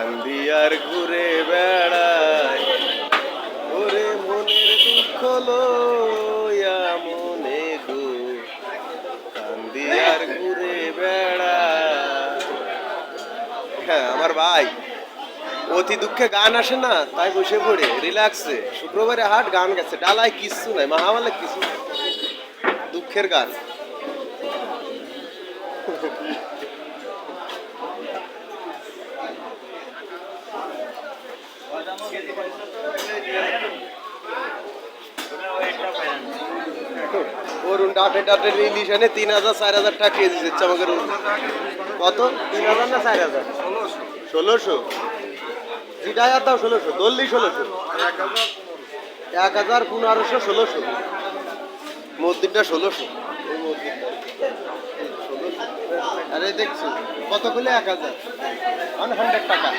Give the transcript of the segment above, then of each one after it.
কান্দি আর ঘুরে বেড়াই ওরে মনের দুঃখ লইয়া মনে গো কান্দি আর ঘুরে বেড়াই। হ্যাঁ আমার ভাই অতি দুঃখে গান আসে না, তাই বসে পড়ে রিল্যাক্সে শুক্রবারে হাট গান গেছে, ডালায় কিচ্ছু নাই, মাহামালে কিছু দুঃখের গান। অরুণ ডাটে ডাটে ইলিশ এনে ৩,০০০ ৪,০০০ টাকা কেজি দিচ্ছে আমাকে। কত ৩,০০০ না ৪,০০০? ১৬০০। জিটায়ার দাও ১৬০০, দল্লি ১৬০০, ১,০০০, ১৫০০, ১৬০০, মসজিদটা ১৬০০। এই মসজিদটা ১৬০০। আরে দেখছো কত করলে ১,০০০, 100 টাকা।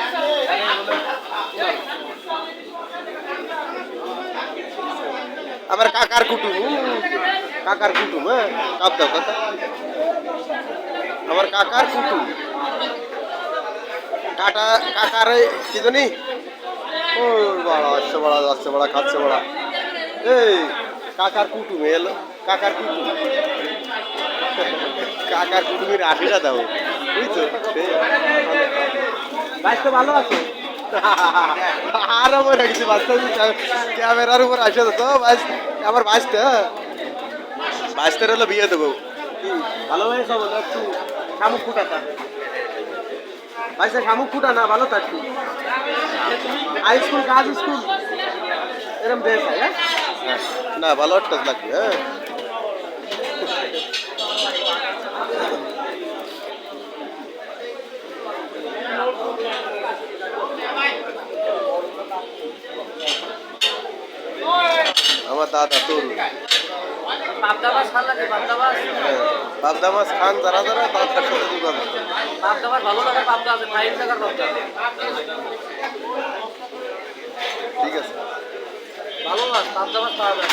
আমার কাকার কুটুম, কাকার কুটুম, হ্যাঁ কাপ দাও কাকা, আমার কাকার কুটুম কাটা কাকার কি জানি ও বড়া আসছে বড়া যাচ্ছে বড়া খাচ্ছে বড়া। এই কাকার কুটুম এলো, কাকার কুটুম, কাকার কুটুমের ৮০টা দাও বুঝছো। বাইশ তো ভালো আছে আর আমার কিছু বাচ্চা ক্যামেরার উপর আসে তো বাইশ, আমার বাইশটা বাইশটার হলো বিয়ে দেবো। ভালো হয়েছে বলো একটু শামুক ফুটাতা, বাইশে শামুক ফুটা না ভালো থাকতো। হাই স্কুল কাজ স্কুল এরকম বেশ হয়। হ্যাঁ না ভালো একটা লাগবে। হ্যাঁ আমার দাদা তরুণ পাবদা মাছ খান যারা যারা তার সাথে দোকান ঠিক আছে। ভালো মাছ পাবদা মাছ পাওয়া যায়।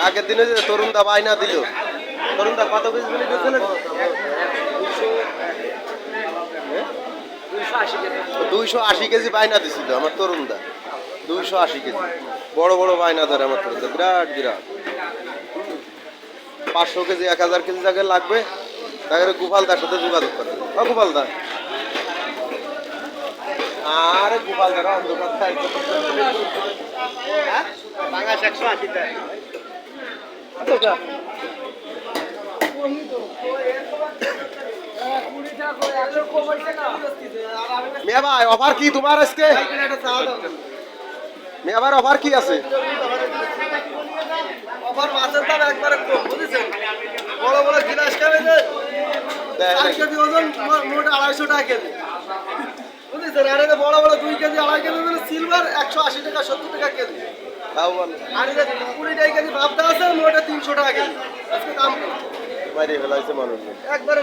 আগের দিনে যে তরুণ দা বায়না দিল, তরুণ দা কত কেজি বলে দিয়েছিলেন? 280 কেজি বায়না দিছিল আমার তরুণ দা, 280 কেজি বড় বড় বায়না ধরে আমার তরুণ দা, বিরাট বিরাট। 500 কেজি 1000 কেজি জায়গায় লাগবে, তাকে গোপালদার সাথে যোগাযোগ করবে। গোপালদা আর গোপালদার অন্ধকার বাংলাদেশ 180 টাকা। মিয়া ভাই অফার কি তোমার আজকে? মিয়া ভাই অফার কি আছে? অফার মাছের দাম একবারে কম বুঝেছেন। বড় বড় গিলাস খাবে যে 4 কেজি ওজন মোট 250 টাকা কেজি বুঝেছেন। আর এটা বড় বড় 2 কেজি 2.5 কেজি ওজন সিলভার 180 টাকা 70 টাকা কেজি। তাও বলো আর এটা 20 টাকা কেজি ভাবতে আছে মোট 300 টাকা কেজি। আজকে দাম বাইরে ফেলাইছে মানুষ একবারে